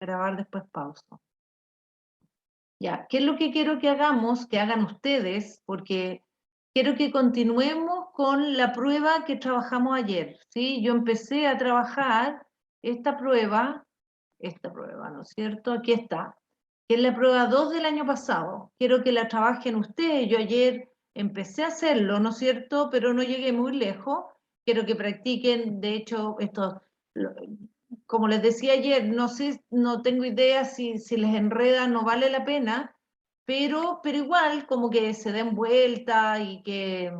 grabar después pauso. Ya, ¿qué es lo que quiero que hagamos, que hagan ustedes? Porque quiero que continuemos con la prueba que trabajamos ayer, ¿sí? Yo empecé a trabajar esta prueba, ¿no es cierto? Aquí está, que es la prueba 2 del año pasado. Quiero que la trabajen ustedes. Yo ayer empecé a hacerlo, ¿no es cierto? Pero no llegué muy lejos. Quiero que practiquen, de hecho, esto, como les decía ayer, no sé, no tengo idea si les enreda, no vale la pena, pero igual como que se den vuelta y que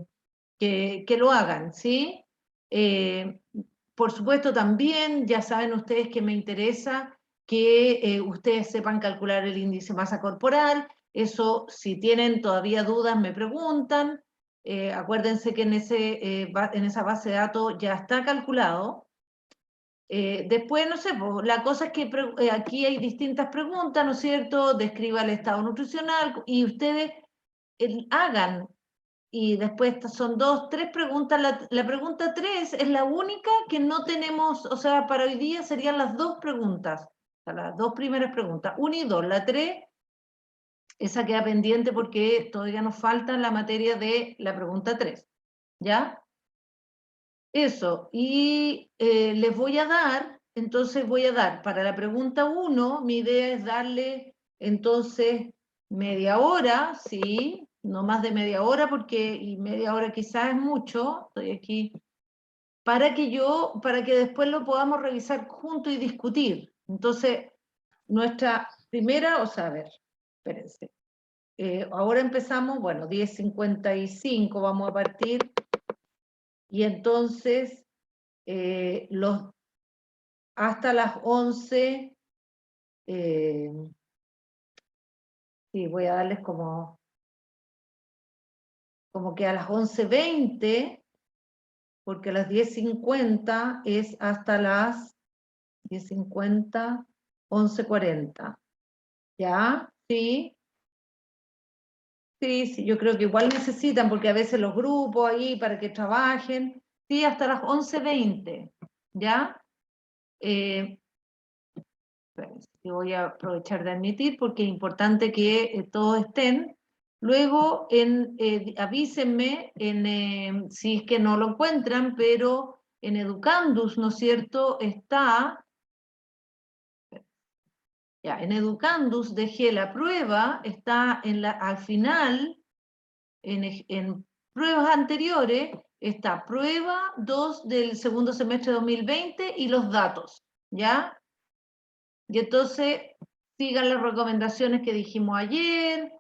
lo hagan, ¿sí? Por supuesto también, ya saben ustedes que me interesa que ustedes sepan calcular el índice de masa corporal. Eso, si tienen todavía dudas, me preguntan. Acuérdense que en esa base de datos ya está calculado. Después, no sé, pues, la cosa es que aquí hay distintas preguntas, ¿no es cierto? Describa el estado nutricional y ustedes hagan. Y después son 2, 3 preguntas. La pregunta 3 es la única que no tenemos, o sea, para hoy día serían las 2 preguntas, o sea, las 2 primeras preguntas, 1 y 2. La 3, esa queda pendiente porque todavía nos falta la materia de la pregunta 3, ¿ya? Eso, y les voy a dar, entonces voy a dar, para la pregunta 1, mi idea es darle, entonces, media hora, ¿sí? No más de media hora, porque, y media hora quizás es mucho, estoy aquí, para que después lo podamos revisar juntos y discutir. Entonces, nuestra primera, o sea, a ver, espérense. Ahora empezamos, bueno, 10:55 vamos a partir, y entonces hasta las 11, sí, voy a darles como que a las 11:20, porque a las 10:50 es hasta las 10:50, 11:40. ¿Ya? ¿Sí? Sí, sí, yo creo que igual necesitan, porque a veces los grupos ahí para que trabajen, sí, hasta las 11:20. ¿Ya? Voy a aprovechar de admitir porque es importante que todos estén. Luego, avísenme si es que no lo encuentran, pero en Educandus, ¿no es cierto?, está, ya, en Educandus dejé la prueba, está al final, en pruebas anteriores, está prueba 2 del segundo semestre de 2020 y los datos, ¿ya? Y entonces sigan las recomendaciones que dijimos ayer.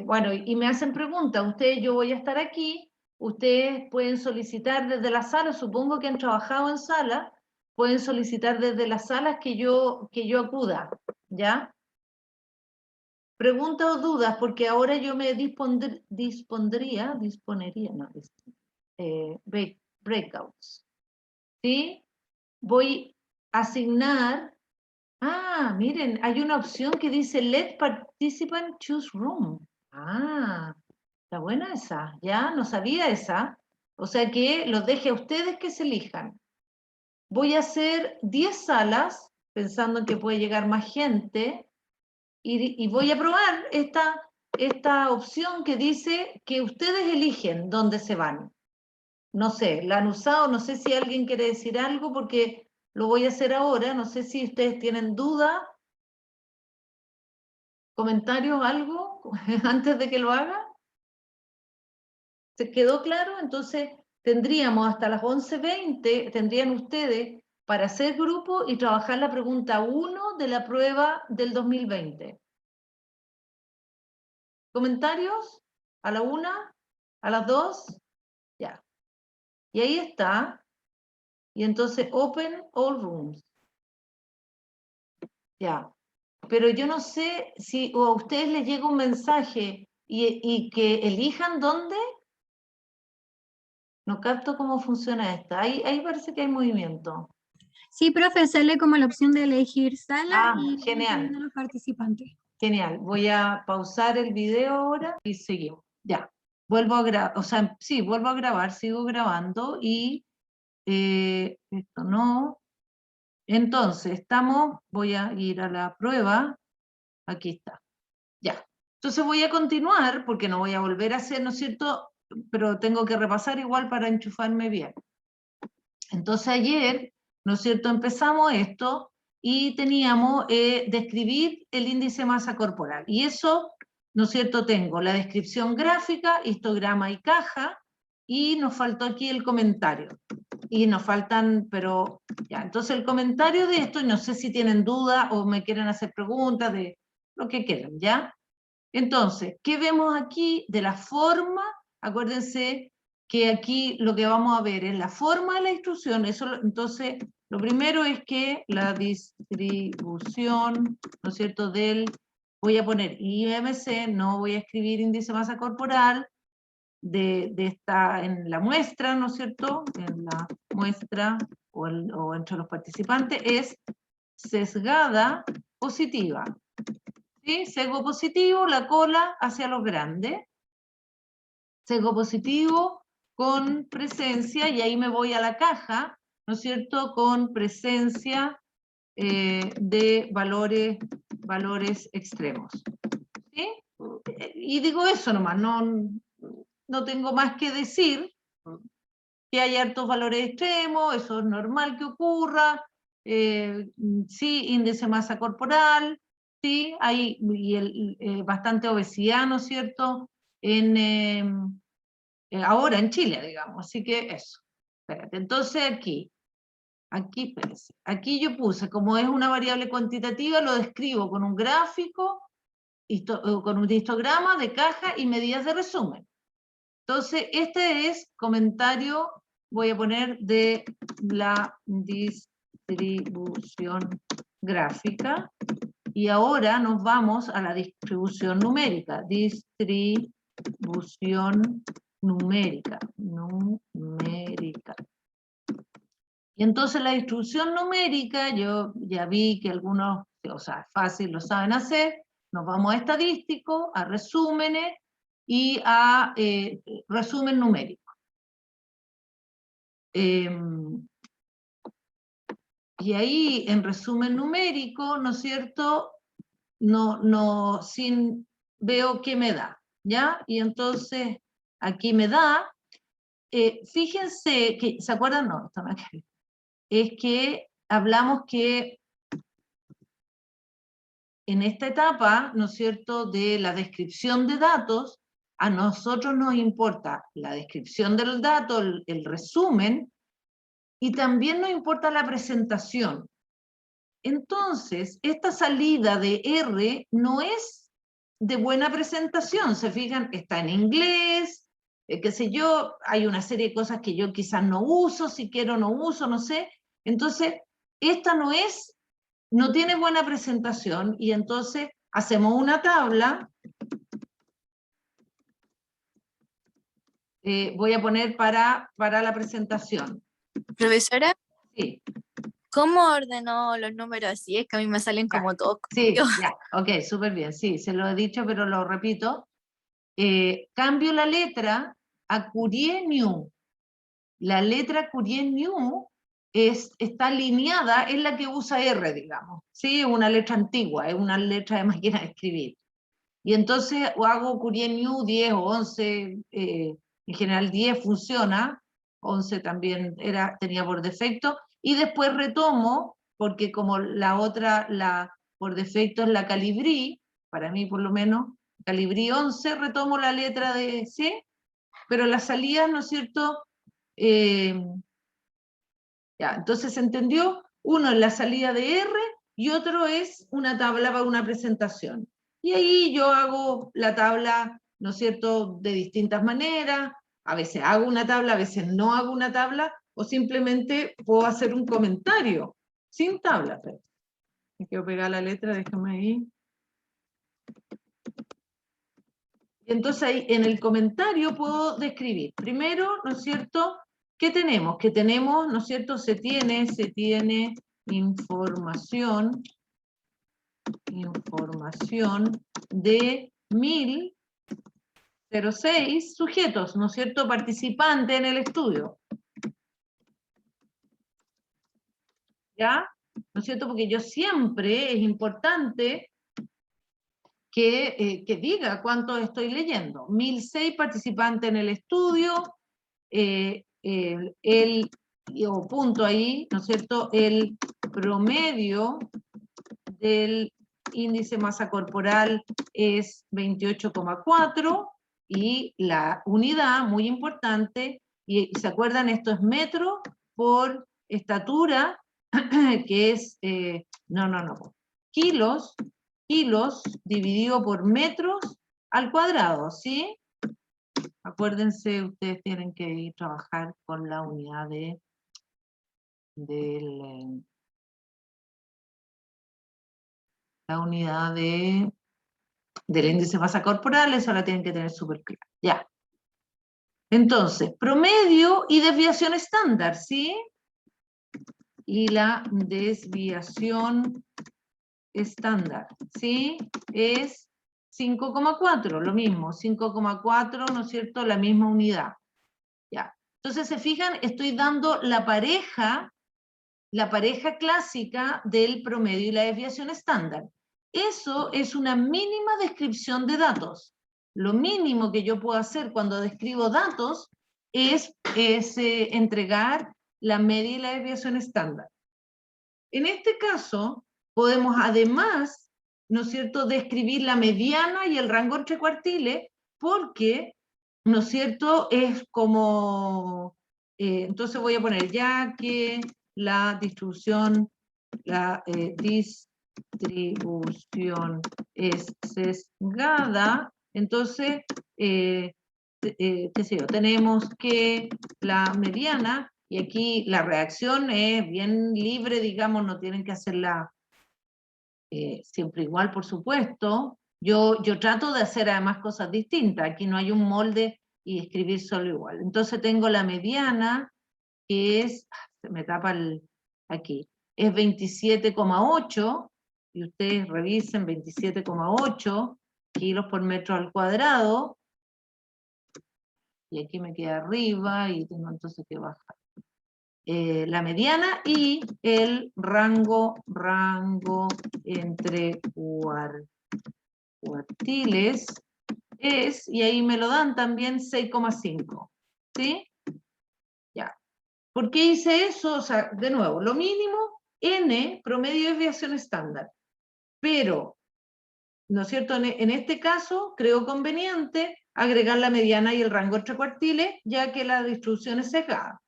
Bueno, y me hacen preguntas. Ustedes, yo voy a estar aquí. Ustedes pueden solicitar desde la sala, supongo que han trabajado en sala, pueden solicitar desde las salas que yo acuda, ¿ya? Preguntas o dudas, porque ahora yo me disponería, no, breakouts, ¿sí? Voy a asignar. Ah, miren, hay una opción que dice Let participant choose room. Ah, está buena esa. Ya, no sabía esa. O sea que los deje a ustedes que se elijan. Voy a hacer 10 salas, pensando en que puede llegar más gente, y voy a probar esta opción que dice que ustedes eligen dónde se van. No sé, la han usado, no sé si alguien quiere decir algo porque lo voy a hacer ahora, no sé si ustedes tienen duda. ¿Comentarios, algo antes de que lo haga? ¿Se quedó claro? Entonces tendríamos hasta las 11:20, tendrían ustedes para hacer grupo y trabajar la pregunta 1 de la prueba del 2020. ¿Comentarios? ¿A la 1? ¿A las 2? Ya. Y ahí está. Y entonces open all rooms. Ya. Pero yo no sé si a ustedes les llega un mensaje y que elijan dónde. No capto cómo funciona esta. Ahí parece que hay movimiento. Sí, profe, sale como la opción de elegir sala Ah, y genial, a los participantes. genial. Voy a pausar el video ahora y seguimos. Ya. Vuelvo a grabar, o sea, sí, vuelvo a grabar, sigo grabando y esto no. Entonces, voy a ir a la prueba, aquí está, ya. Entonces voy a continuar, porque no voy a volver a hacer, ¿no es cierto? Pero tengo que repasar igual para enchufarme bien. Entonces ayer, ¿no es cierto?, empezamos esto y teníamos describir el índice de masa corporal. Y eso, ¿no es cierto?, tengo la descripción gráfica, histograma y caja, y nos faltó aquí el comentario. Y nos faltan, pero ya, entonces el comentario de esto, y no sé si tienen duda o me quieren hacer preguntas de lo que quieran, ¿ya? Entonces, ¿qué vemos aquí de la forma? Acuérdense que aquí lo que vamos a ver es la forma de la instrucción. Entonces, lo primero es que la distribución, ¿no es cierto?, voy a poner IMC, no voy a escribir índice de masa corporal, en la muestra, ¿no es cierto?, en la muestra o entre los participantes, es sesgada positiva. ¿Sí? Sesgo positivo, la cola hacia los grandes. Sesgo positivo con presencia, y ahí me voy a la caja, ¿no es cierto?, con presencia de valores extremos. ¿Sí? Y digo eso nomás, no tengo más que decir, que hay hartos valores extremos, eso es normal que ocurra, sí, índice de masa corporal, sí, hay bastante obesidad, ¿no es cierto?, ahora en Chile, digamos, así que eso. Espérate, entonces espérate, aquí yo puse, como es una variable cuantitativa, lo describo con un gráfico, con un histograma de caja y medidas de resumen. Entonces, este es comentario, voy a poner, de la distribución gráfica, y ahora nos vamos a la distribución numérica. Distribución numérica. Y entonces la distribución numérica, yo ya vi que algunos, o sea, fácil, lo saben hacer. Nos vamos a estadístico, a resúmenes y a resumen numérico. Y ahí en resumen numérico, ¿no es cierto?, veo qué me da, ¿ya? Y entonces aquí me da, fíjense que, ¿se acuerdan? No, esto no es que hablamos que en esta etapa, ¿no es cierto?, de la descripción de datos, a nosotros nos importa la descripción del dato, el resumen, y también nos importa la presentación. Entonces, esta salida de R no es de buena presentación, se fijan, está en inglés, qué sé yo, hay una serie de cosas que yo quizás no uso, si quiero no uso, no sé. Entonces, esta no tiene buena presentación, y entonces hacemos una tabla, voy a poner para la presentación. Profesora, Sí. ¿cómo ordenó los números así? Es que a mí me salen como todos. Sí, ya, ok, súper bien, sí, se lo he dicho, pero lo repito. Cambio la letra a Courier-New. La letra Courier-New está alineada, es la que usa R, digamos, ¿sí? Una letra antigua, es una letra de máquina de escribir. Y entonces hago Courier-New 10 o 11, en general 10 funciona, 11 también tenía por defecto, y después retomo, porque como la otra, por defecto es la Calibri, para mí por lo menos, Calibri 11, retomo la letra de C, pero las salidas, ¿no es cierto? Ya, entonces se entendió, uno es la salida de R y otro es una tabla para una presentación. Y ahí yo hago la tabla, ¿no es cierto?, de distintas maneras, a veces hago una tabla, a veces no hago una tabla, o simplemente puedo hacer un comentario, sin tabla. Me quiero pegar la letra, déjame ahí. Y entonces ahí en el comentario puedo describir, primero, ¿no es cierto?, ¿qué tenemos? Que tenemos, ¿no es cierto?, se tiene información de 1006 sujetos, ¿no es cierto?, participantes en el estudio. ¿Ya? ¿no es cierto? Porque yo siempre es importante que diga cuánto estoy leyendo. 1006 participantes en el estudio, o punto ahí, ¿no es cierto? El promedio del índice masa corporal es 28,4 y la unidad, muy importante, y se acuerdan, esto es metro por estatura, que es, kilos dividido por metros al cuadrado, ¿sí? Acuérdense, ustedes tienen que ir a trabajar con la unidad del índice de masa corporal, eso la tienen que tener súper clara. Ya. Entonces, promedio y desviación estándar, ¿sí? Y la desviación estándar, ¿sí? Es 5,4, lo mismo, 5,4, ¿no es cierto? La misma unidad. Ya. Entonces, se fijan, estoy dando la pareja clásica del promedio y la desviación estándar. Eso es una mínima descripción de datos. Lo mínimo que yo puedo hacer cuando describo datos es entregar la media y la desviación estándar. En este caso, podemos además, ¿no es cierto?, describir la mediana y el rango entre cuartiles, porque, ¿no es cierto?, es como, entonces voy a poner ya que la distribución es sesgada, entonces, qué sé yo, tenemos que la mediana, y aquí la reacción es bien libre, digamos, no tienen que hacerla siempre igual, por supuesto. Yo trato de hacer además cosas distintas, aquí no hay un molde y escribir solo igual. Entonces tengo la mediana, que es, se me tapa aquí, es 27,8, y ustedes revisen 27,8 kilos por metro al cuadrado, y aquí me queda arriba, y tengo entonces que bajar. La mediana y el rango entre cuartiles es, y ahí me lo dan también 6,5, ¿sí? Ya. ¿Por qué hice eso? O sea, de nuevo, lo mínimo, n, promedio de desviación estándar. Pero, ¿no es cierto? En este caso, creo conveniente agregar la mediana y el rango entre cuartiles, ya que la distribución es sesgada.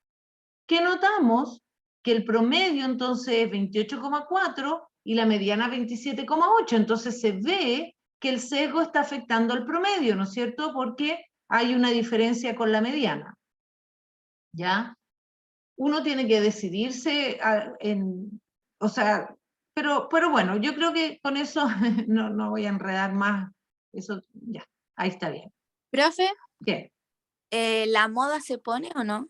¿Qué notamos? Que el promedio entonces es 28,4 y la mediana 27,8. Entonces se ve que el sesgo está afectando al promedio, ¿no es cierto? Porque hay una diferencia con la mediana. ¿Ya? Uno tiene que decidirse o sea, pero bueno, yo creo que con eso no voy a enredar más. Eso, ya, ahí está bien. Profe, ¿Qué? ¿la moda se pone o no?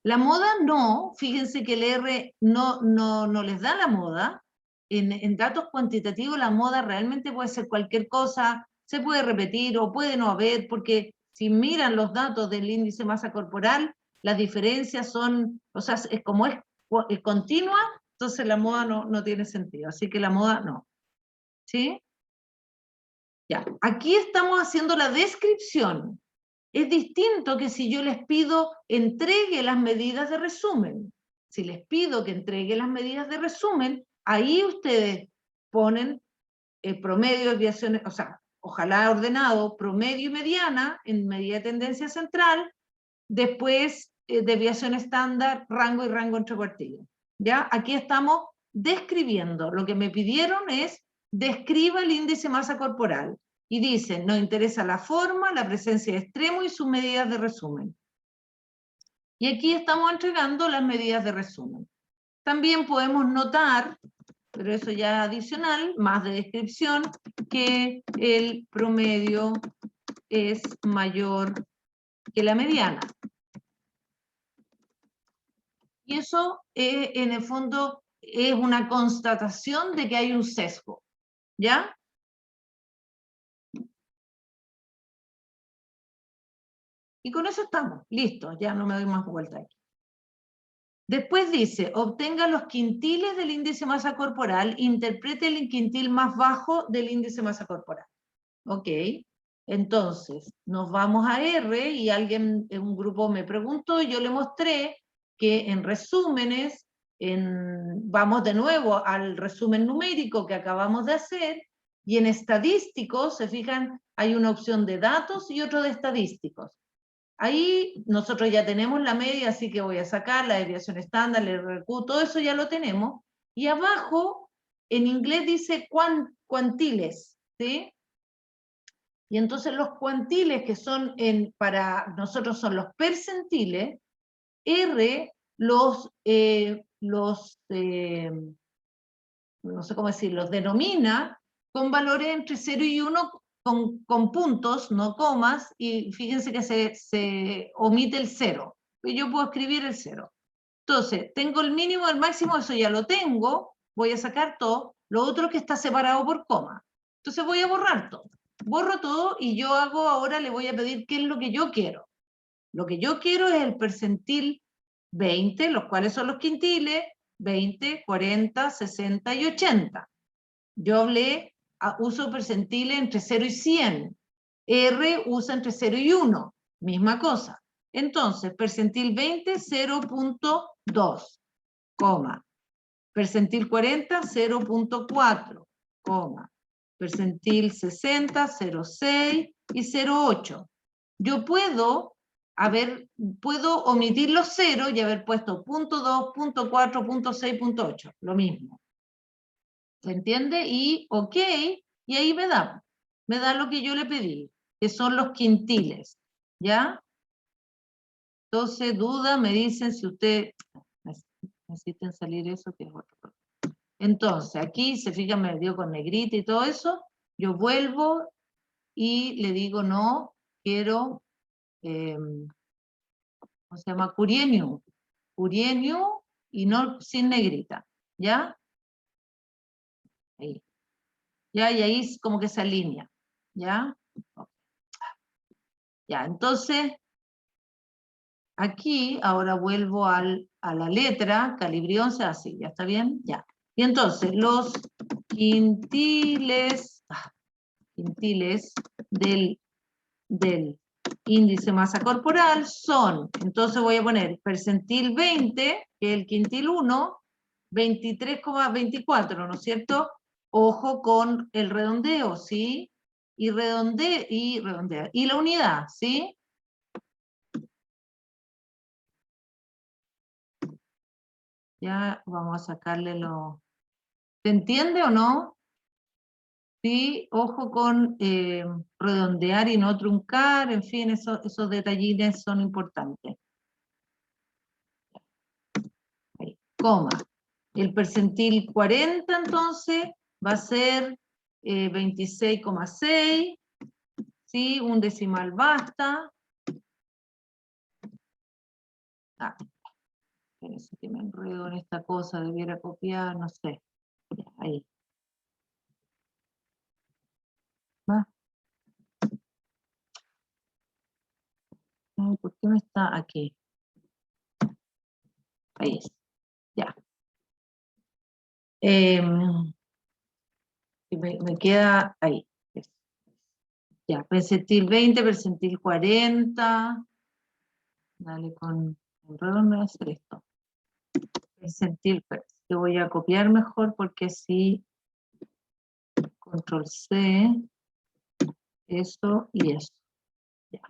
La moda no, fíjense que el R no les da la moda. En datos cuantitativos la moda realmente puede ser cualquier cosa, se puede repetir o puede no haber, porque si miran los datos del índice de masa corporal, las diferencias son, o sea, como es continua, entonces la moda no tiene sentido, así que la moda no. ¿Sí? Ya, aquí estamos haciendo la descripción. Es distinto que si yo les pido entregue las medidas de resumen. Si les pido que entregue las medidas de resumen, ahí ustedes ponen el promedio, desviaciones, o sea, ojalá ordenado, promedio y mediana en medida de tendencia central, después desviación estándar, rango y rango entre cuartillas. ¿Ya? Aquí estamos describiendo. Lo que me pidieron es describa el índice masa corporal. Y dicen, nos interesa la forma, la presencia de extremo y sus medidas de resumen. Y aquí estamos entregando las medidas de resumen. También podemos notar, pero eso ya es adicional, más de descripción, que el promedio es mayor que la mediana. Y eso, en el fondo, es una constatación de que hay un sesgo. ¿Ya? Y con eso estamos, listo, ya no me doy más vuelta aquí. Después dice, obtenga los quintiles del índice masa corporal, interprete el quintil más bajo del índice masa corporal. Ok, entonces nos vamos a R y alguien en un grupo me preguntó, y yo le mostré que en resúmenes, vamos de nuevo al resumen numérico que acabamos de hacer, y en estadísticos, se fijan, hay una opción de datos y otro de estadísticos. Ahí nosotros ya tenemos la media, así que voy a sacar la desviación estándar, el RQ, todo eso ya lo tenemos. Y abajo, en inglés dice cuantiles, ¿sí? Y entonces los cuantiles, que son para nosotros son los percentiles, R no sé cómo decir, los denomina con valores entre 0 y 1 con puntos, no comas, y fíjense que se omite el 0. Yo puedo escribir el 0. Entonces, tengo el mínimo, el máximo, eso ya lo tengo, voy a sacar todo, lo otro que está separado por coma. Entonces voy a borrar todo. Borro todo y yo ahora le voy a pedir qué es lo que yo quiero. Lo que yo quiero es el percentil 20, los cuales son los quintiles, 20, 40, 60 y 80. Yo uso percentiles entre 0 y 100. R usa entre 0 y 1, misma cosa. Entonces, percentil 20, 0.2, coma. Percentil 40, 0.4, coma. Percentil 60, 0.6 y 0.8. Yo puedo omitir los 0 y haber puesto punto 2, punto 4, punto 6, punto 8, lo mismo. ¿Se entiende? Y ok, y ahí me da lo que yo le pedí, que son los quintiles, ¿ya? Entonces, duda, me dicen si usted necesitan salir eso, que es otro. Entonces, aquí se fijan, me dio con negrita y todo eso, yo vuelvo y le digo, no, quiero, ¿cómo se llama? Curieniu y no sin negrita, ¿ya? Ahí. Ya, y ahí como que se alinea, ¿ya? Ya, entonces, aquí ahora vuelvo a la letra, calibrión, así, ¿ya está bien? Ya. Y entonces, los quintiles del índice masa corporal son, entonces voy a poner percentil 20, que es el quintil 1, 23,24, ¿no es cierto? Ojo con el redondeo, ¿sí? Y redondea. Y la unidad, ¿sí? Ya vamos a sacarle lo... ¿Se entiende o no? Sí, ojo con redondear y no truncar, en fin, esos detallines son importantes. Ahí, coma. El percentil 40, entonces, va a ser 26,6, ¿sí? Un decimal basta. Espérense que me enredo en esta cosa, debiera copiar, no sé. Ya, ahí. ¿Va? Ay, ¿por qué no está aquí? Ahí es. Ya. Me queda ahí. Ya, percentil 20, percentil 40. Dale con el redondo, hacer esto. Percentil, te voy a copiar mejor porque así, control C, eso y eso. Ya.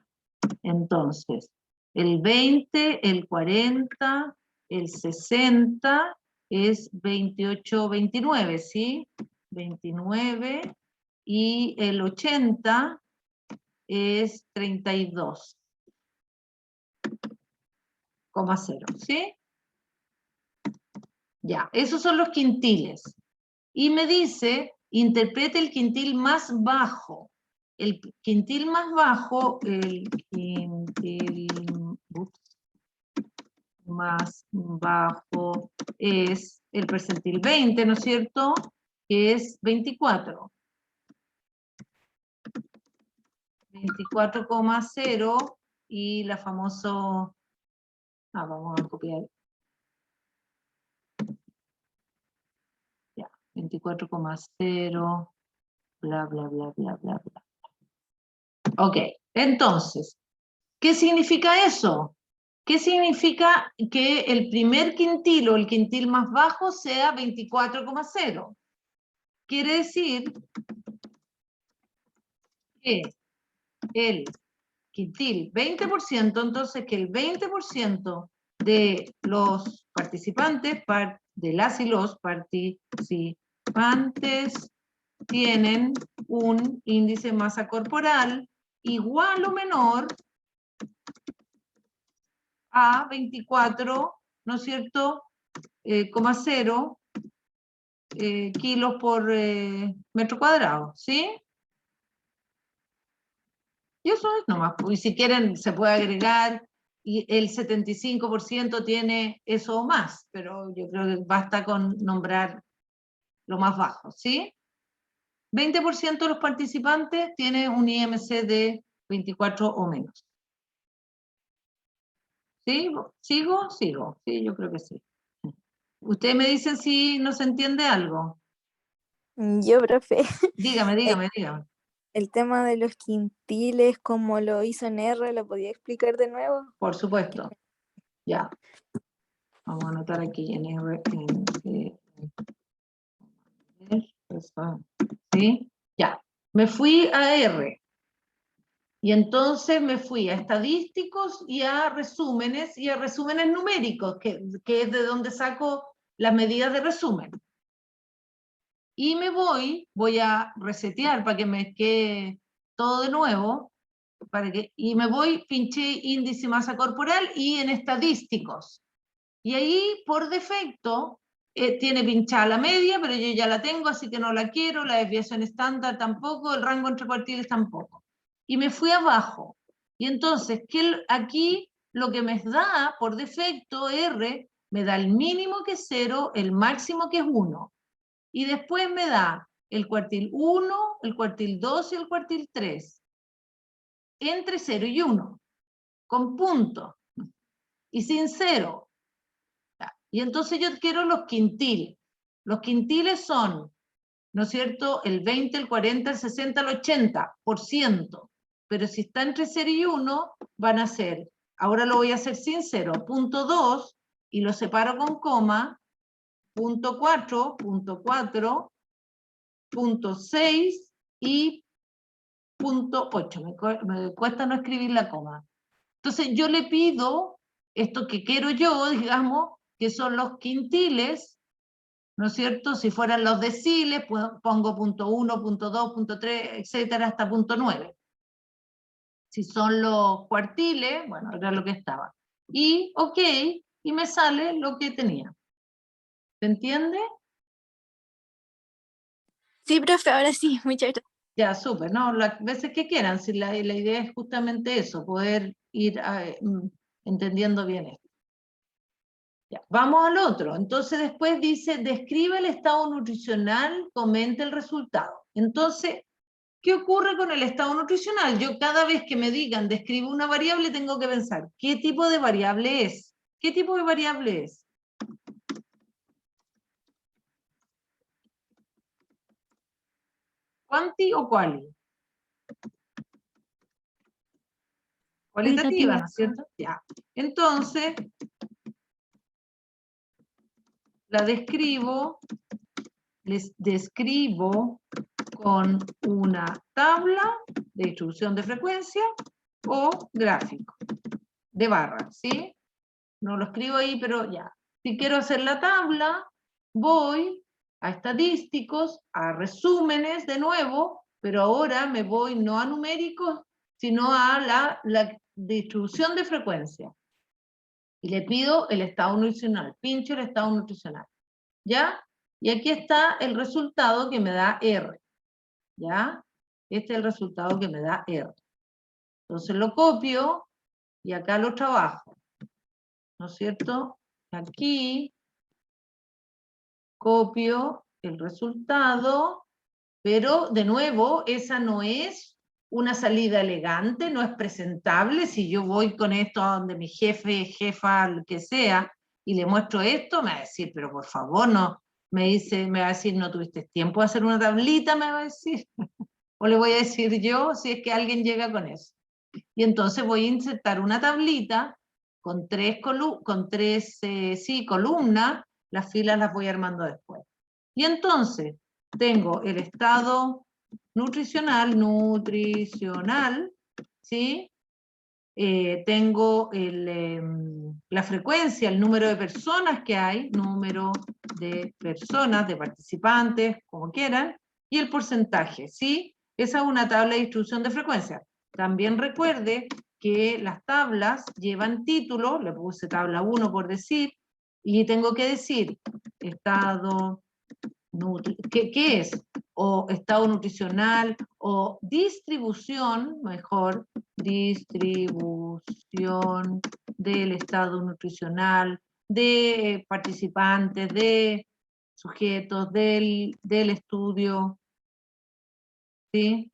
Entonces, el 20, el 40, el 60 es 28, 29, ¿sí? 29 y el 80 es 32,0, ¿sí? Ya, esos son los quintiles. Y me dice, interprete el quintil más bajo. El quintil más bajo, más bajo es el percentil 20, ¿no es cierto? Que es 24. 24,0 y la famoso... vamos a copiar 24,0, bla, bla, bla, bla, bla, bla. Ok, entonces, ¿qué significa eso? ¿Qué significa que el primer quintil o el quintil más bajo sea 24,0? Quiere decir que el quintil 20%, entonces que el 20% de los participantes, de las y los participantes, tienen un índice de masa corporal igual o menor a 24, ¿no es cierto?, 0,0 kilos por metro cuadrado, ¿sí? Y eso es nomás. Y si quieren, se puede agregar, y el 75% tiene eso o más, pero yo creo que basta con nombrar lo más bajo, ¿sí? 20% de los participantes tiene un IMC de 24 o menos. ¿Sí? ¿Sigo? Sigo. Sí, yo creo que sí. Ustedes me dicen si no se entiende algo. Yo, profe, Dígame, dígame. el tema de los quintiles, como lo hizo en R, ¿lo podía explicar de nuevo? Por supuesto. Ya. Vamos a anotar aquí en R. ¿Sí? Ya. Me fui a R. Y entonces me fui a estadísticos y a resúmenes numéricos, que es de donde saco las medidas de resumen. Y me voy a resetear para que me quede todo de nuevo, y me voy, pinché índice masa corporal y en estadísticos. Y ahí, por defecto, tiene pinchada la media, pero yo ya la tengo, así que no la quiero, la desviación estándar tampoco, el rango entre cuartiles tampoco. Y me fui abajo. Y entonces, aquí lo que me da, por defecto, R, me da el mínimo que es 0, el máximo que es 1. Y después me da el cuartil 1, el cuartil 2 y el cuartil 3. Entre 0 y 1, con punto. Y sin 0. Y entonces yo quiero los quintiles. Los quintiles son, ¿no es cierto?, el 20, el 40, el 60, el 80%. Pero si está entre 0 y 1, van a ser, ahora lo voy a hacer sin 0, punto 2, y lo separo con coma, punto 4, punto 4, punto 6 y punto 8. Me cuesta no escribir la coma. Entonces yo le pido esto que quiero yo, digamos, que son los quintiles, ¿no es cierto? Si fueran los deciles, pues pongo punto 1, punto 2, punto 3, etcétera, hasta punto 9. Si son los cuartiles, bueno, era lo que estaba. Y, ok, y me sale lo que tenía. ¿Se entiende? Sí, profe, ahora sí, muchas gracias. Ya, súper, ¿no? Las veces que quieran, si la idea es justamente eso, poder ir entendiendo bien esto. Ya, vamos al otro. Entonces después dice, describe el estado nutricional, comente el resultado. Entonces, ¿qué ocurre con el estado nutricional? Yo cada vez que me digan describe una variable tengo que pensar, ¿qué tipo de variable es? ¿Qué tipo de variable es? ¿Cuanti o quali? Cualitativa, ¿no es cierto? Ya. Entonces, la describo, les describo con una tabla de distribución de frecuencia o gráfico de barras, ¿sí? No lo escribo ahí, pero ya. Si quiero hacer la tabla, voy a estadísticos, a resúmenes de nuevo, pero ahora me voy no a numéricos, sino a la distribución de frecuencia. Y le pido el estado nutricional, pincho el estado nutricional. ¿Ya? Y aquí está el resultado que me da R. ¿Ya? Este es el resultado que me da R. Entonces lo copio y acá lo trabajo. ¿No es cierto? Aquí copio el resultado, pero de nuevo, esa no es una salida elegante, no es presentable. Si yo voy con esto a donde mi jefe, jefa, el que sea, y le muestro esto, me va a decir, pero por favor, no me va a decir, no tuviste tiempo de hacer una tablita, me va a decir. O le voy a decir yo, si es que alguien llega con eso. Y entonces voy a insertar una tablita con tres columnas, las filas las voy armando después. Y entonces tengo el estado nutricional, ¿sí? Tengo la frecuencia, el número de personas que hay, número de personas, de participantes, como quieran, y el porcentaje, ¿sí? Esa es una tabla de distribución de frecuencia. También recuerde que las tablas llevan título, le puse tabla 1 por decir, y tengo que decir estado ¿qué es? O estado nutricional, o distribución, mejor, distribución del estado nutricional, de participantes, de sujetos, del estudio, ¿sí?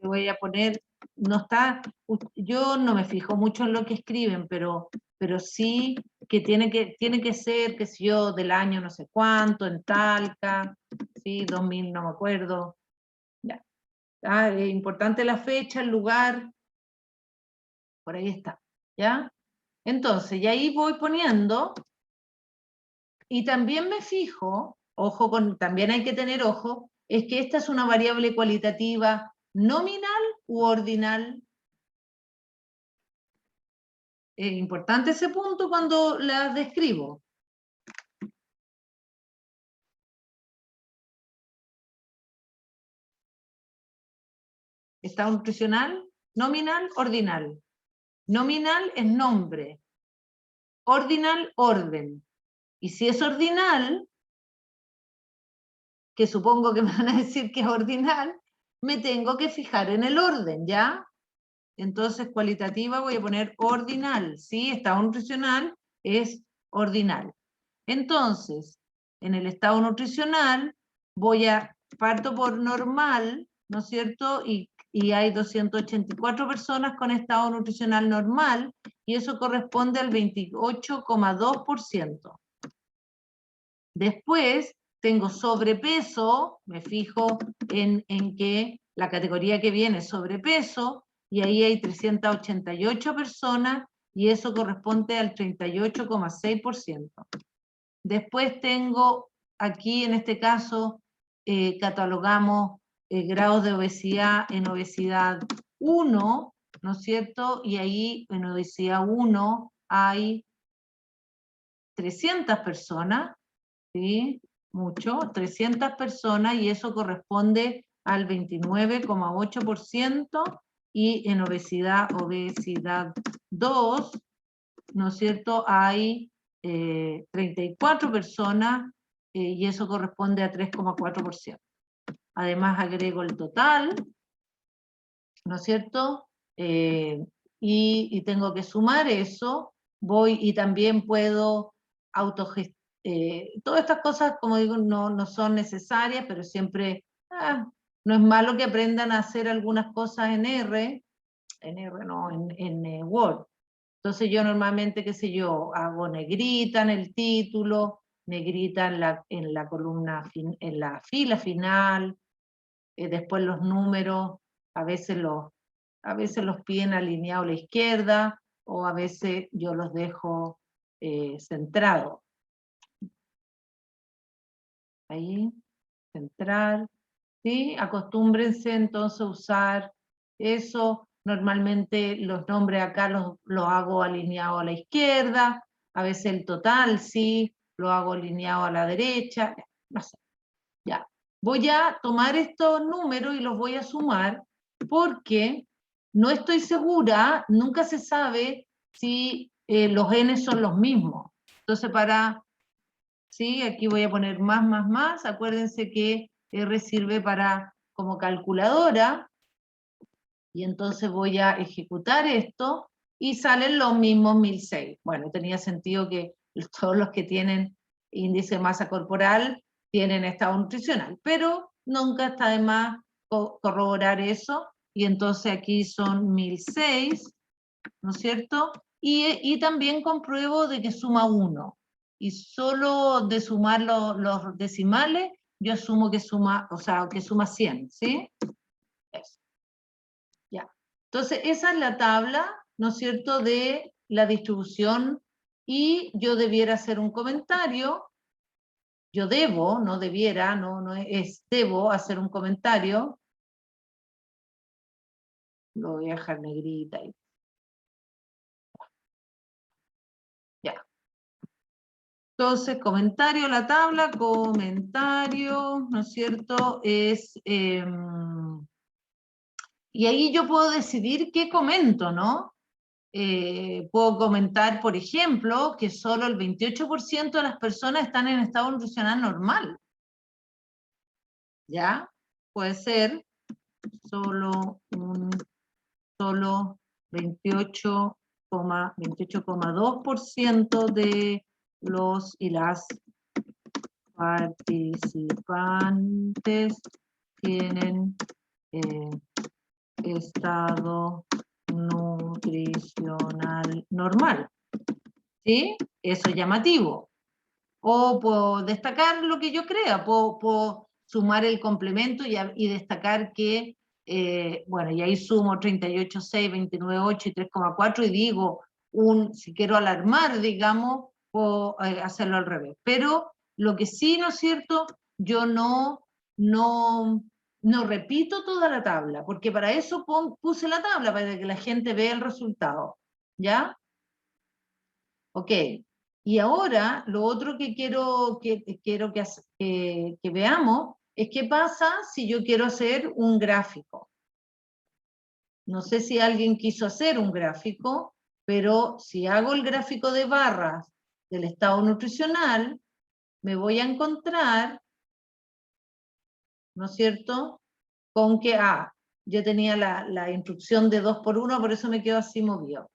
Le voy a poner, no está, yo no me fijo mucho en lo que escriben, pero sí que tiene que ser, qué sé yo, del año no sé cuánto, en Talca, sí, 2000, no me acuerdo. Ya. Es importante la fecha, el lugar, por ahí está, ¿ya? Entonces, y ahí voy poniendo, y también me fijo, también hay que tener ojo, es que esta es una variable cualitativa nominal u ordinal. Es importante ese punto cuando las describo. Estado nutricional, nominal, ordinal. Nominal es nombre. Ordinal, orden. Y si es ordinal, que supongo que me van a decir que es ordinal, me tengo que fijar en el orden, ¿ya? Entonces, cualitativa voy a poner ordinal, ¿sí? Estado nutricional es ordinal. Entonces, en el estado nutricional parto por normal, ¿no es cierto? Y hay 284 personas con estado nutricional normal, y eso corresponde al 28,2%. Después tengo sobrepeso, me fijo en que la categoría que viene es sobrepeso, y ahí hay 388 personas, y eso corresponde al 38,6%. Después tengo aquí, en este caso, catalogamos grados de obesidad en obesidad 1, ¿no es cierto? Y ahí en obesidad 1 hay 300 personas, ¿sí? Mucho, 300 personas, y eso corresponde al 29,8%, y en obesidad 2, ¿no es cierto? Hay 34 personas, y eso corresponde a 3,4%. Además agrego el total, ¿no es cierto? Y tengo que sumar eso, y también puedo autogestionar. Todas estas cosas, como digo, no son necesarias, pero siempre no es malo que aprendan a hacer algunas cosas en Word. Entonces yo normalmente, qué sé yo, hago negrita en el título, negrita en la columna, en la fila final, después los números, a veces los piden alineados a la izquierda, o a veces yo los dejo centrados. Ahí, centrar, ¿sí? Acostúmbrense entonces a usar eso. Normalmente los nombres acá los hago alineados a la izquierda, a veces el total, sí, lo hago alineado a la derecha, no sé, ya. Voy a tomar estos números y los voy a sumar, porque no estoy segura, nunca se sabe si los n son los mismos. Entonces ¿sí? Aquí voy a poner más, acuérdense que R sirve como calculadora, y entonces voy a ejecutar esto, y salen los mismos 1006. Bueno, tenía sentido que todos los que tienen índice de masa corporal tienen estado nutricional, pero nunca está de más corroborar eso, y entonces aquí son 1006, ¿no es cierto? Y también compruebo de que suma 1. y solo de sumar los decimales, yo asumo que suma, o sea, que suma 100, ¿sí? Eso. Ya. Entonces, esa es la tabla, ¿no es cierto?, de la distribución, y yo debiera hacer un comentario, yo debo, no debiera, no es debo hacer un comentario, lo voy a dejar negrita ahí. Ya. Entonces, comentario a la tabla, comentario, ¿no es cierto? Y ahí yo puedo decidir qué comento, ¿no? Puedo comentar, por ejemplo, que solo el 28% de las personas están en estado nutricional normal. ¿Ya? Puede ser solo 28,2% de los y las participantes tienen estado nutricional normal. ¿Sí? Eso es llamativo. O puedo destacar lo que yo crea, puedo sumar el complemento y destacar que, bueno, y ahí sumo 38,6, 29,8 y 3,4 y digo, si quiero alarmar, digamos, puedo hacerlo al revés. Pero lo que sí, ¿no es cierto?, yo no repito toda la tabla, porque para eso puse la tabla, para que la gente vea el resultado. ¿Ya? Ok. Y ahora, lo otro que quiero que veamos es qué pasa si yo quiero hacer un gráfico. No sé si alguien quiso hacer un gráfico, pero si hago el gráfico de barras del estado nutricional, me voy a encontrar, ¿no es cierto?, con que, yo tenía la instrucción de 2 por 1, por eso me quedo así movido.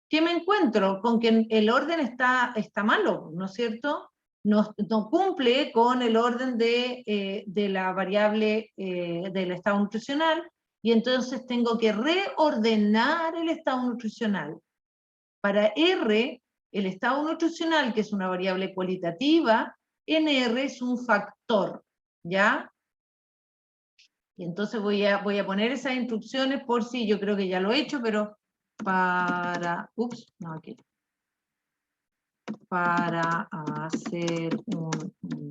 ¿Qué me encuentro? Con que el orden está malo, ¿no es cierto? No cumple con el orden de la variable del estado nutricional, y entonces tengo que reordenar el estado nutricional. Para R, el estado nutricional, que es una variable cualitativa, en R es un factor, ¿ya? Y entonces voy a poner esas instrucciones por si, yo creo que ya lo he hecho, pero para hacer un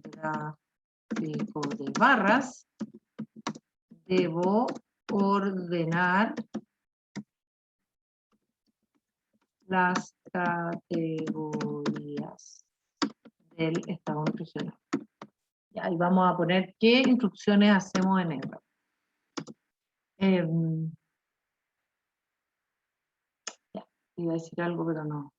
gráfico de barras, debo ordenar las categorías del estado nutricional. Y ahí vamos a poner qué instrucciones hacemos en R. Iba a decir algo, pero no.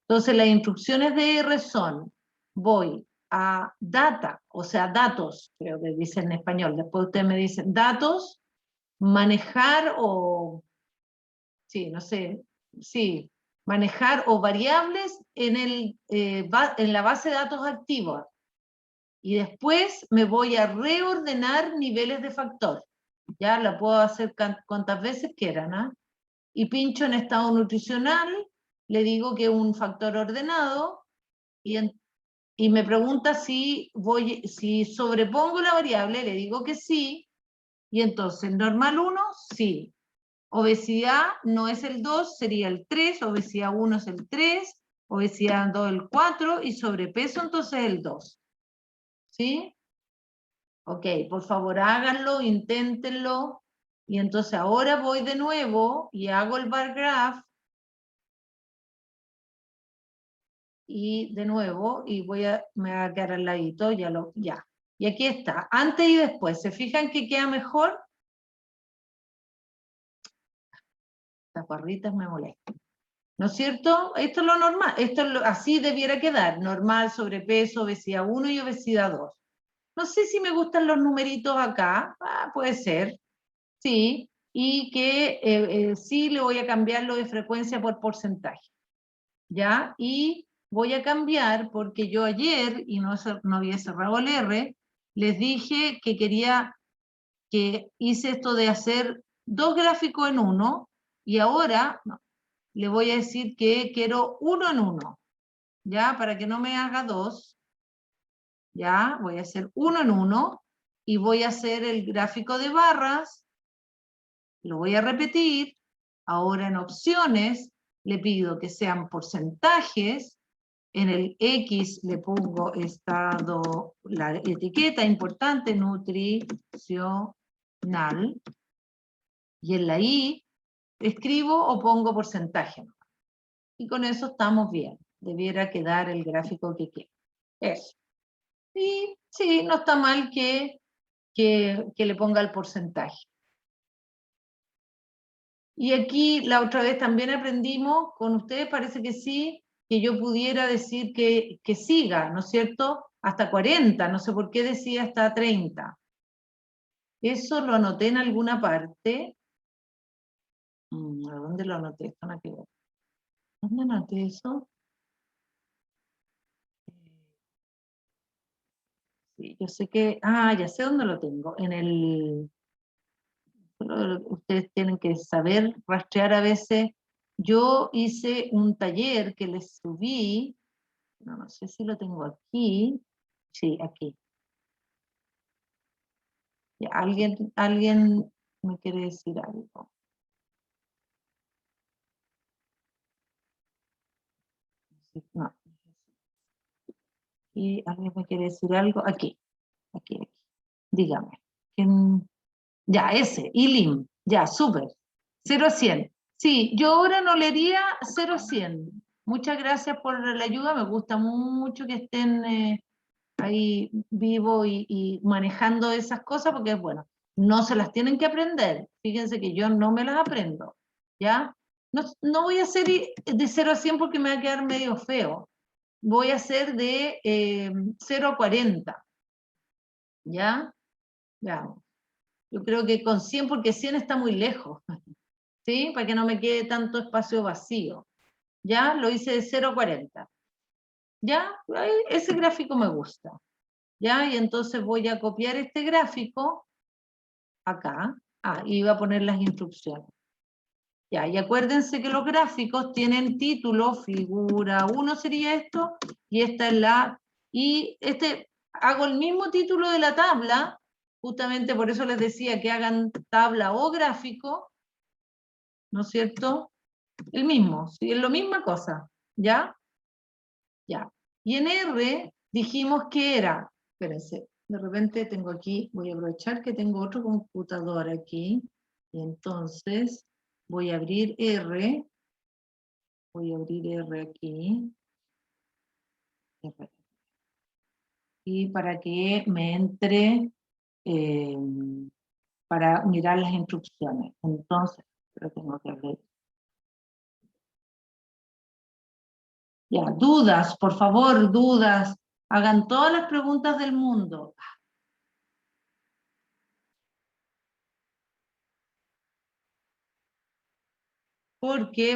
Entonces, las instrucciones de R son, voy a data, o sea, datos, creo que dice en español, después ustedes me dicen datos, manejar o, sí, no sé, sí, manejar o variables en la base de datos activos. Y después me voy a reordenar niveles de factor. Ya la puedo hacer cuantas veces quieran, ¿ah? Y pincho en estado nutricional, le digo que es un factor ordenado, y me pregunta si sobrepongo la variable, le digo que sí, y entonces normal 1, sí. Obesidad no es el 2, sería el 3, obesidad 1 es el 3, obesidad 2 el 4, y sobrepeso entonces el 2. ¿Sí? Ok, por favor háganlo, inténtenlo, y entonces ahora voy de nuevo y hago el bar graph, y de nuevo, y me va a quedar al ladito, ya. Y aquí está, antes y después, ¿se fijan que queda mejor? Las barritas me molestan. ¿No es cierto? Esto es lo normal, así debiera quedar, normal, sobrepeso, obesidad 1 y obesidad 2. No sé si me gustan los numeritos acá, puede ser, sí, y que sí le voy a cambiar lo de frecuencia por porcentaje, ¿ya? Y voy a cambiar porque yo ayer, y no había cerrado el R, les dije que hice esto de hacer 2 gráficos en uno, y ahora le voy a decir que quiero 1 en 1, ya, para que no me haga 2, ya, voy a hacer 1 en 1, y voy a hacer el gráfico de barras, lo voy a repetir, ahora en opciones, le pido que sean porcentajes, en el X le pongo estado, la etiqueta importante, nutricional, y en la Y escribo o pongo porcentaje. Y con eso estamos bien. Debiera quedar el gráfico que quiero. Eso. Y sí, no está mal que le ponga el porcentaje. Y aquí la otra vez también aprendimos, con ustedes parece que sí, que yo pudiera decir que siga, ¿no es cierto? Hasta 40, no sé por qué decía hasta 30. Eso lo anoté en alguna parte. ¿A dónde lo anoté? Esto no hay que ver. ¿Dónde anoté eso? Sí, yo sé que, ya sé dónde lo tengo, en el, ustedes tienen que saber rastrear a veces. Yo hice un taller que les subí, no sé si lo tengo aquí, sí, aquí. Ya, alguien me quiere decir algo. No. Y alguien me quiere decir algo, aquí. Dígame. Ya, ese, ILIM, ya, súper. 0 a 100. Sí, yo ahora no leería 0 a 100. Muchas gracias por la ayuda, me gusta mucho que estén ahí vivo y manejando esas cosas, porque es bueno, no se las tienen que aprender. Fíjense que yo no me las aprendo, ¿ya? No voy a hacer de 0 a 100 porque me va a quedar medio feo. Voy a hacer de 0 a 40, ¿ya? Ya. Yo creo que con 100, porque 100 está muy lejos, ¿sí? Para que no me quede tanto espacio vacío. ¿Ya? Lo hice de 0 a 40. ¿Ya? Ese gráfico me gusta. ¿Ya? Y entonces voy a copiar este gráfico acá. Y voy a poner las instrucciones. Ya, y acuérdense que los gráficos tienen título, figura 1 sería esto, y esta es la... Y hago el mismo título de la tabla, justamente por eso les decía que hagan tabla o gráfico, ¿no es cierto? El mismo, ¿sí? Es la misma cosa, ¿ya? Ya. Y en R dijimos que era, espérense, de repente tengo aquí, voy a aprovechar que tengo otro computador aquí, y entonces voy a abrir R aquí, R. Y para que me entre, para mirar las instrucciones. Entonces, pero tengo que abrir. Ya, dudas, por favor, dudas. Hagan todas las preguntas del mundo. Porque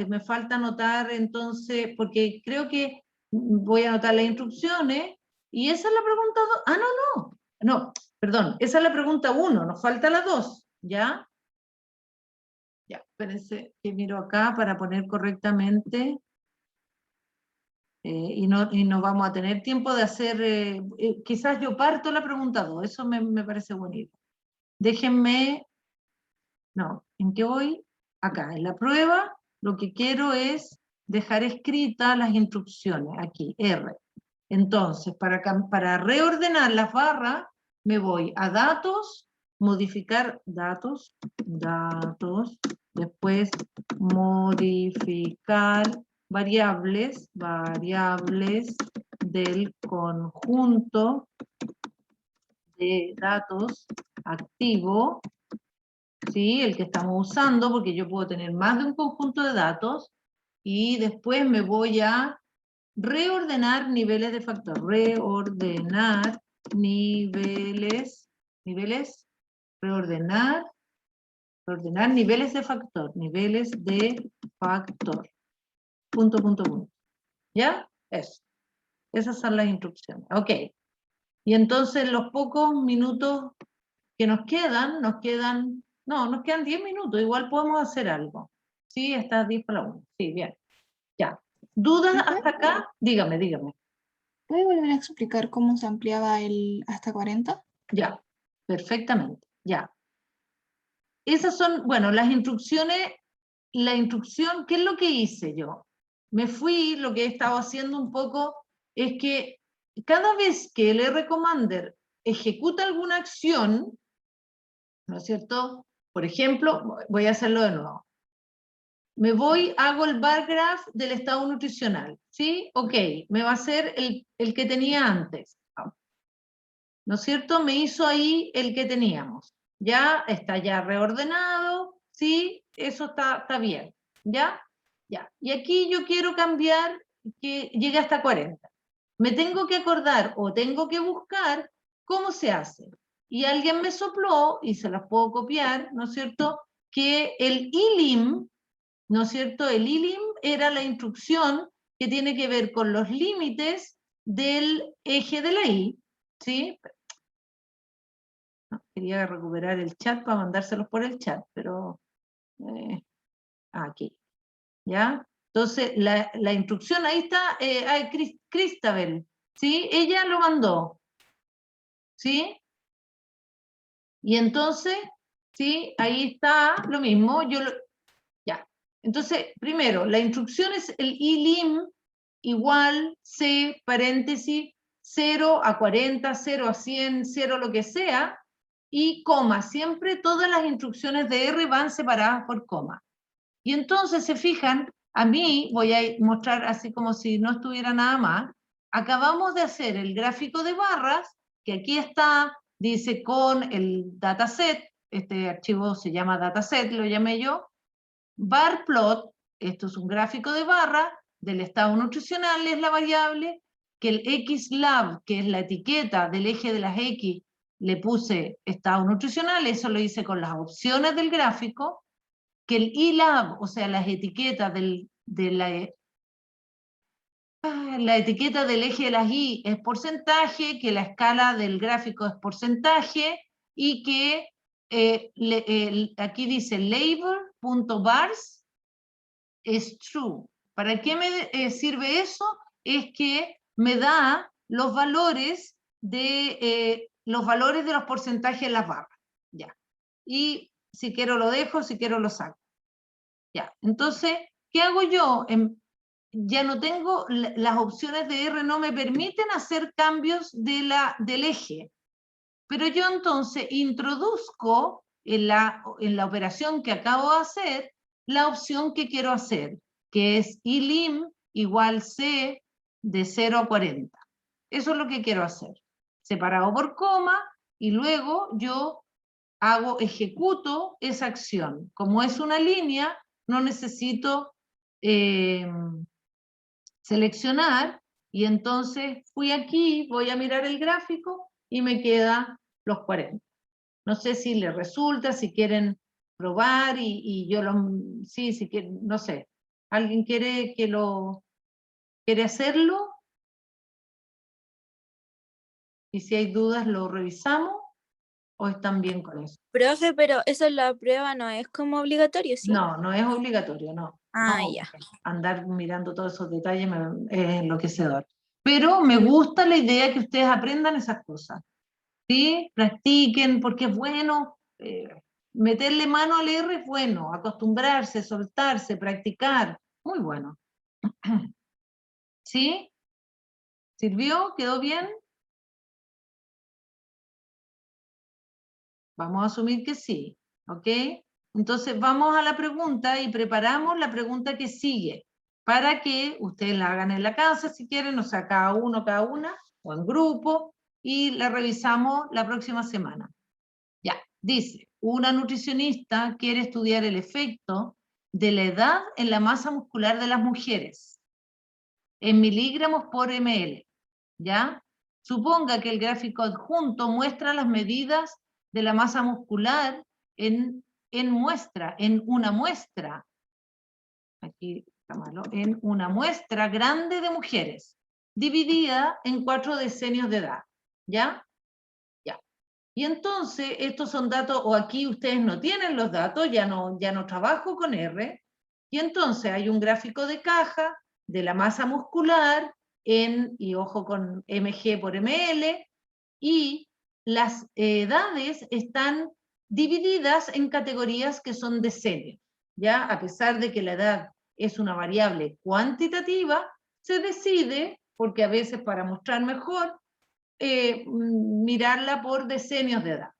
me falta anotar entonces, porque creo que voy a anotar las instrucciones, y esa es la pregunta 2. No, perdón, esa es la pregunta 1, nos falta la 2, ¿ya? Ya, espérense que miro acá para poner correctamente, y no vamos a tener tiempo de hacer, quizás yo parto la pregunta 2, eso me parece bonito. Déjenme, no, ¿en qué voy? Acá, en la prueba, lo que quiero es dejar escritas las instrucciones, aquí, R. Entonces, para reordenar las barras, me voy a datos, modificar datos, después modificar variables del conjunto de datos activo, ¿sí? El que estamos usando, porque yo puedo tener más de un conjunto de datos, y después me voy a reordenar niveles de factor, reordenar niveles, reordenar niveles de factor, punto. ¿Ya? Eso. Esas son las instrucciones. Ok. Y entonces los pocos minutos que nos quedan, nos quedan 10 minutos, igual podemos hacer algo. Sí, está 10 para la 1. Sí, bien. Ya. ¿Dudas Ajá. hasta acá? Dígame, dígame. ¿Puede volver a explicar cómo se ampliaba el hasta 40? Ya, perfectamente, ya. Esas son, bueno, las instrucciones, la instrucción, ¿qué es lo que hice yo? Me fui, lo que he estado haciendo un poco es que cada vez que el R-Commander ejecuta alguna acción, ¿no es cierto? Por ejemplo, voy a hacerlo de nuevo. Me voy, hago el bar graph del estado nutricional, ¿sí? Ok, me va a hacer el que tenía antes, ¿no es cierto? Me hizo ahí el que teníamos. Ya está ya reordenado, ¿sí? Eso está bien, ¿ya? Ya. Y aquí yo quiero cambiar que llegue hasta 40. Me tengo que acordar o tengo que buscar cómo se hace. Y alguien me sopló, y se las puedo copiar, ¿no es cierto?, que el ILIM, ¿no es cierto?, el ILIM era la instrucción que tiene que ver con los límites del eje de la Y, ¿sí? Quería recuperar el chat para mandárselos por el chat, pero aquí, ¿ya? Entonces, la instrucción, ahí está, Cristabel, ¿sí? Ella lo mandó, ¿sí? Y entonces, ¿sí? Ahí está lo mismo, ya. Entonces, primero, la instrucción es el ILIM igual C, paréntesis, 0 a 40, 0 a 100, 0 lo que sea, y coma. Siempre todas las instrucciones de R van separadas por coma. Y entonces, se fijan, a mí, voy a mostrar así como si no estuviera nada más, acabamos de hacer el gráfico de barras, que aquí está, dice con el dataset, este archivo se llama dataset, lo llamé yo, bar plot, esto es un gráfico de barra, del estado nutricional es la variable, que el xlab, que es la etiqueta del eje de las X, le puse estado nutricional, eso lo hice con las opciones del gráfico, que el ILAB, o sea, las etiquetas la etiqueta del eje de las Y es porcentaje, que la escala del gráfico es porcentaje, y que aquí dice label.bars es true. ¿Para qué me sirve eso? Es que me da los valores de los porcentajes en las barras. Ya. Y si quiero lo dejo, si quiero lo saco. Ya. Entonces, ¿qué hago yo? Ya no tengo, las opciones de R no me permiten hacer cambios del eje. Pero yo entonces introduzco en la operación que acabo de hacer, la opción que quiero hacer, que es ILIM igual C de 0 a 40. Eso es lo que quiero hacer. Separado por coma, y luego yo ejecuto esa acción. Como es una línea, no necesito seleccionar, y entonces fui aquí, voy a mirar el gráfico y me queda los 40. No sé si les resulta, si quieren probar y yo sí, si quieren, no sé. ¿Alguien quiere quiere hacerlo? Y si hay dudas, lo revisamos, o están bien con eso. Profe, pero eso en la prueba no es como obligatorio, ¿sí? No, no es obligatorio, no. Ah, No, ya. andar mirando todos esos detalles es enloquecedor. Pero me gusta la idea que ustedes aprendan esas cosas. ¿Sí? Practiquen, porque es bueno, meterle mano al R es bueno, acostumbrarse, soltarse, practicar, muy bueno. ¿Sí? ¿Sirvió? ¿Quedó bien? Vamos a asumir que sí, ¿ok? Entonces vamos a la pregunta y preparamos la pregunta que sigue, para que ustedes la hagan en la casa si quieren, o sea, cada uno, cada una, o en grupo, y la revisamos la próxima semana. Ya, dice, una nutricionista quiere estudiar el efecto de la edad en la masa muscular de las mujeres, en miligramos por ml, ¿ya? Suponga que el gráfico adjunto muestra las medidas de la masa muscular en una muestra, aquí está malo, en una muestra grande de mujeres, dividida en 4 decenios de edad, ¿ya? Y entonces, estos son datos, o aquí ustedes no tienen los datos, ya no trabajo con R, y entonces hay un gráfico de caja de la masa muscular y ojo con mg por ml, y las edades están divididas en categorías que son decenios, ¿ya? A pesar de que la edad es una variable cuantitativa, se decide, porque a veces para mostrar mejor, mirarla por decenios de edad.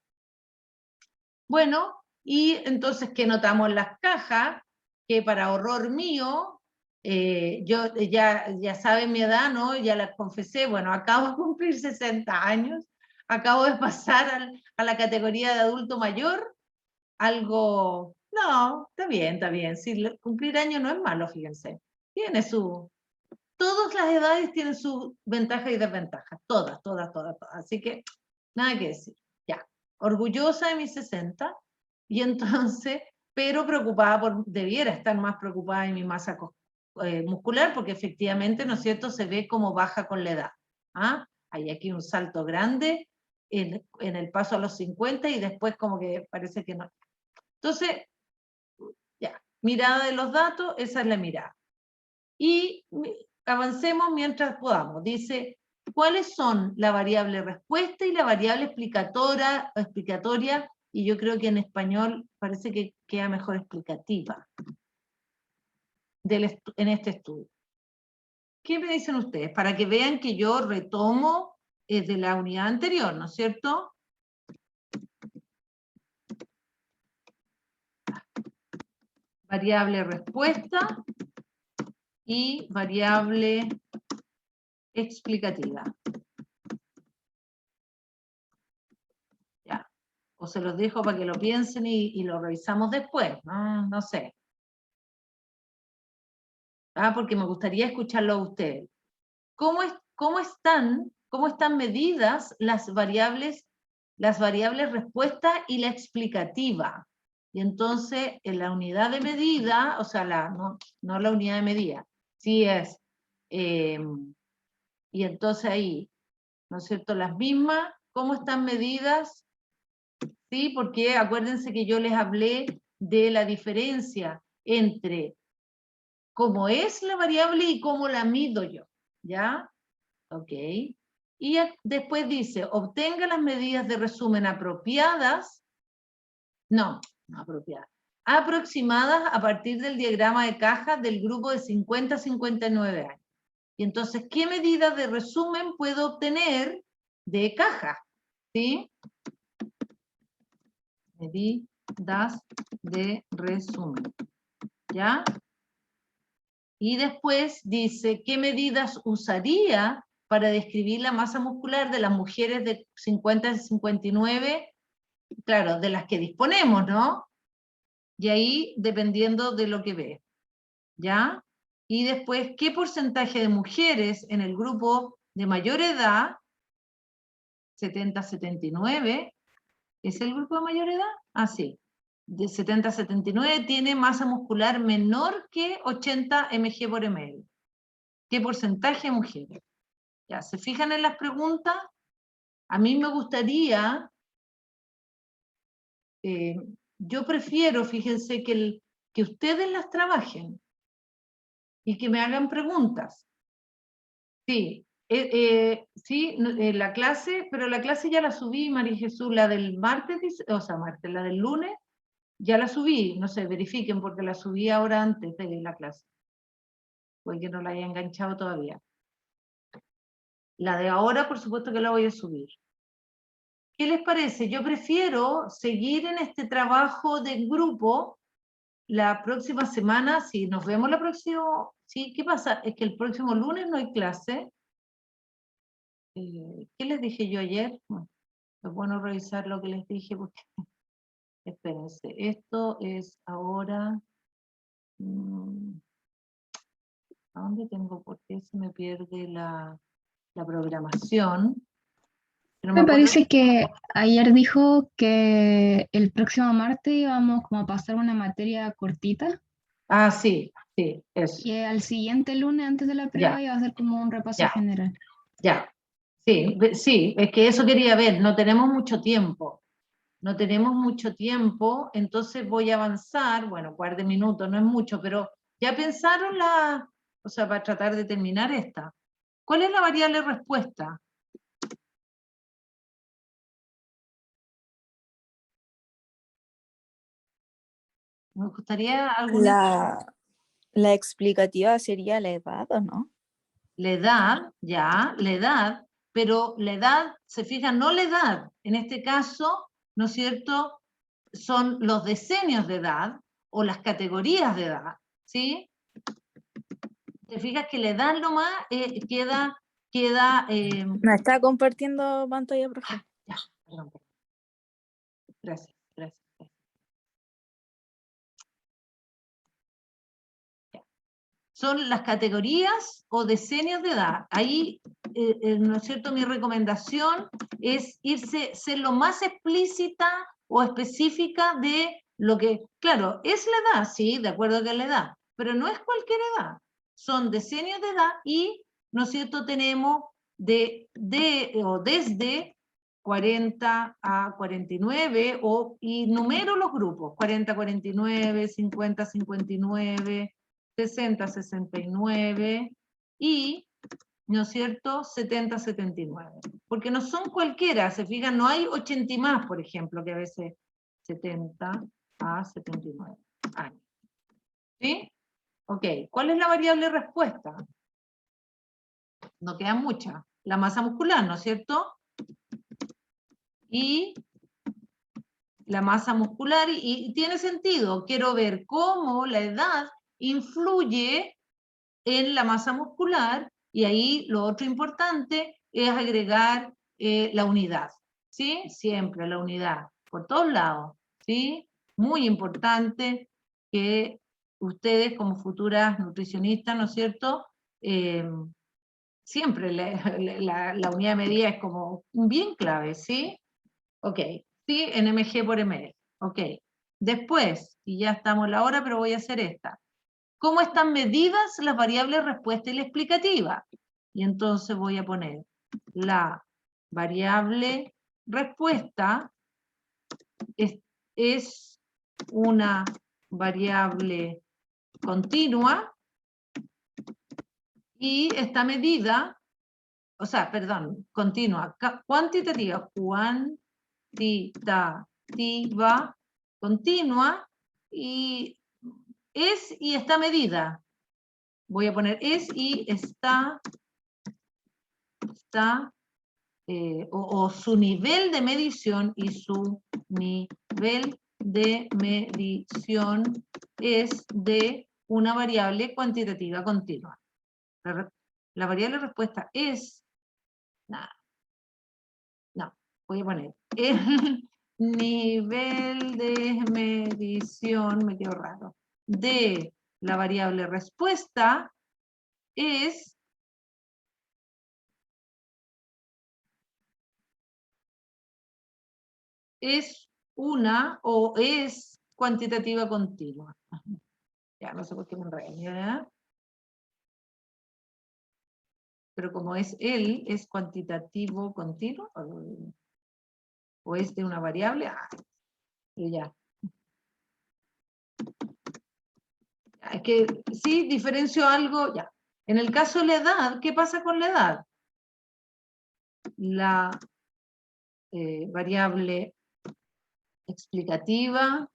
Bueno, y entonces, ¿qué notamos en las cajas? Que para horror mío, yo ya saben mi edad, ¿no? Ya la confesé, bueno, acabo de cumplir 60 años, acabo de pasar a la categoría de adulto mayor, algo, no, está bien, sí, cumplir años no es malo, fíjense, tiene todas las edades tienen sus ventajas y desventajas, todas, así que nada que decir, ya, orgullosa de mis 60, y entonces, pero preocupada debiera estar más preocupada de mi masa muscular, porque efectivamente, ¿no es cierto?, se ve como baja con la edad. ¿Ah? Hay aquí un salto grande en el paso a los 50 y después como que parece que no. Entonces, ya, mirada de los datos, esa es la mirada. Y avancemos mientras podamos. Dice, ¿cuáles son la variable respuesta y la variable explicatoria? Y yo creo que en español parece que queda mejor explicativa en este estudio. ¿Qué me dicen ustedes? Para que vean que yo retomo de la unidad anterior, ¿no es cierto? Variable respuesta y variable explicativa. Ya. O se los dejo para que lo piensen y lo revisamos después, no sé. Porque me gustaría escucharlo a ustedes. ¿Cómo están medidas las variables respuesta y la explicativa? Y entonces, en la unidad de medida, o sea, no la unidad de medida, sí es, y entonces ahí, ¿no es cierto?, las mismas, ¿cómo están medidas? Sí, porque acuérdense que yo les hablé de la diferencia entre cómo es la variable y cómo la mido yo, ¿ya? Ok. Y después dice, obtenga las medidas de resumen apropiadas, no apropiadas, aproximadas a partir del diagrama de caja del grupo de 50 a 59 años. Y entonces, ¿qué medidas de resumen puedo obtener de caja? ¿Sí? Medidas de resumen. ¿Ya? Y después dice, ¿qué medidas usaría para describir la masa muscular de las mujeres de 50 a 59? Claro, de las que disponemos, ¿no? Y ahí, dependiendo de lo que ve. ¿Ya? Y después, ¿qué porcentaje de mujeres en el grupo de mayor edad, 70 a 79, ¿es el grupo de mayor edad? Ah, sí. De 70 a 79 tiene masa muscular menor que 80 mg por ml. ¿Qué porcentaje de mujeres? Ya, ¿se fijan en las preguntas? A mí me gustaría, yo prefiero, fíjense, que ustedes las trabajen y que me hagan preguntas. Sí, sí, la clase, pero la clase ya la subí, María Jesús, la del martes, o sea, la del lunes, ya la subí, no sé, verifiquen porque la subí ahora antes de la clase, porque no la haya enganchado todavía. La de ahora, por supuesto que la voy a subir. ¿Qué les parece? Yo prefiero seguir en este trabajo de grupo la próxima semana, si nos vemos la próxima, ¿sí? ¿Qué pasa? Es que el próximo lunes no hay clase. ¿Qué les dije yo ayer? Bueno, es bueno revisar lo que les dije porque, espérense, esto es ahora, ¿a dónde tengo? ¿Por qué se me pierde la programación? No Me me acuerdo. parece que ayer dijo que el próximo martes íbamos como a pasar una materia cortita Ah, sí, eso. y al siguiente lunes antes de la prueba Ya, iba a hacer como un repaso ya, general. ya. Sí, sí, es que eso quería ver, no tenemos mucho tiempo. No tenemos mucho tiempo, entonces voy a avanzar, bueno, 40 minutos, no es mucho, pero ¿ya pensaron O sea, para tratar de terminar esta. ¿Cuál es la variable respuesta? Me gustaría alguna... La explicativa sería la edad, ¿o no? La edad, ya, la edad, pero la edad, se fijan, no la edad, en este caso, ¿no es cierto?, son los decenios de edad o las categorías de edad, ¿sí? Te fijas que la edad nomás queda... Me está compartiendo pantalla, profe. Ya, perdón. Gracias, gracias. Son las categorías o decenios de edad. Ahí, ¿no es cierto?, mi recomendación es ser lo más explícita o específica de lo que, claro, es la edad, sí, de acuerdo con la edad, pero no es cualquier edad. Son decenios de edad y, ¿no es cierto?, tenemos o desde 40 a 49, y numero los grupos, 40 a 49, 50 a 59, 60 a 69 y, ¿no es cierto?, 70 a 79. Porque no son cualquiera, se fijan, no hay 80 y más, por ejemplo, que a veces 70 a 79 años. ¿Sí? Ok, ¿cuál es la variable respuesta? No queda mucha. La masa muscular, ¿no es cierto? Y la masa muscular, y tiene sentido, quiero ver cómo la edad influye en la masa muscular, y ahí lo otro importante es agregar la unidad, ¿sí? Siempre la unidad, por todos lados, ¿sí? Muy importante que ustedes como futuras nutricionistas, ¿no es cierto?, siempre la unidad de medida es como bien clave, ¿sí? Ok, ¿sí? En mg por ml, ok. Después, y ya estamos en la hora, pero voy a hacer esta. ¿Cómo están medidas las variables respuesta y la explicativa? Y entonces voy a poner la variable respuesta es una variable continua y esta medida, o sea, perdón, continua, cuantitativa, continua, y es y está medida. Voy a poner es y está o su nivel de medición, y su nivel de medición es de una variable cuantitativa continua. La variable respuesta es, no, voy a poner el nivel de medición, me quedó raro, de la variable respuesta es una o es cuantitativa continua. Ya, no sé por qué me enredé, ¿ya? Pero como es él, es cuantitativo continuo, o es de una variable, y ya. Es que sí, diferencio algo, ya. En el caso de la edad, ¿qué pasa con la edad? La variable explicativa,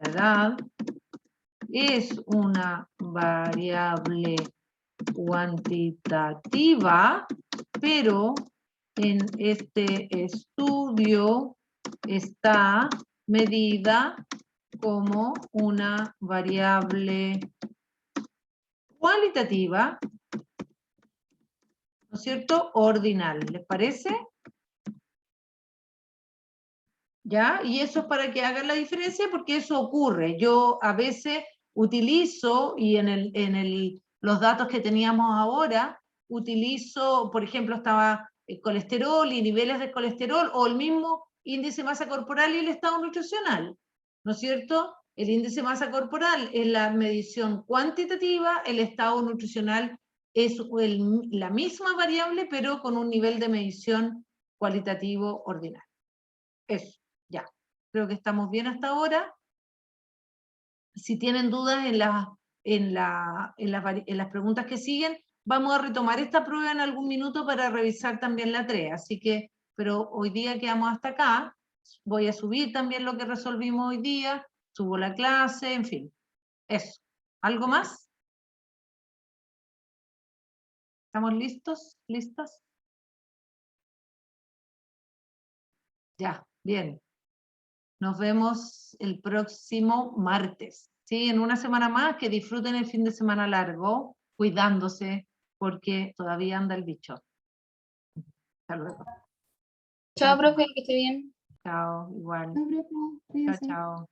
la edad, es una variable cuantitativa, pero en este estudio está medida como una variable cualitativa, ¿no es cierto?, ordinal. ¿Les parece? ¿Ya? Y eso es para que hagan la diferencia, porque eso ocurre. Yo a veces utilizo, y en los datos que teníamos ahora, utilizo, por ejemplo, estaba el colesterol y niveles de colesterol, o el mismo índice de masa corporal y el estado nutricional, ¿no es cierto? El índice de masa corporal es la medición cuantitativa, el estado nutricional es la misma variable, pero con un nivel de medición cualitativo ordinario. Eso. Ya, creo que estamos bien hasta ahora. si tienen dudas en las preguntas que siguen, vamos a retomar esta prueba en algún minuto para revisar también la 3. Así que, pero hoy día quedamos hasta acá. Voy a subir también lo que resolvimos hoy día, subo la clase, en fin. Eso. ¿Algo más? ¿Estamos listos? ¿Listas? Ya, bien. Nos vemos el próximo martes. ¿Sí? En una semana más, que disfruten el fin de semana largo, cuidándose, porque todavía anda el bicho. Hasta luego. Chao, profe, que esté bien. Chao, igual. No, profe, Chao, cuídese. chao.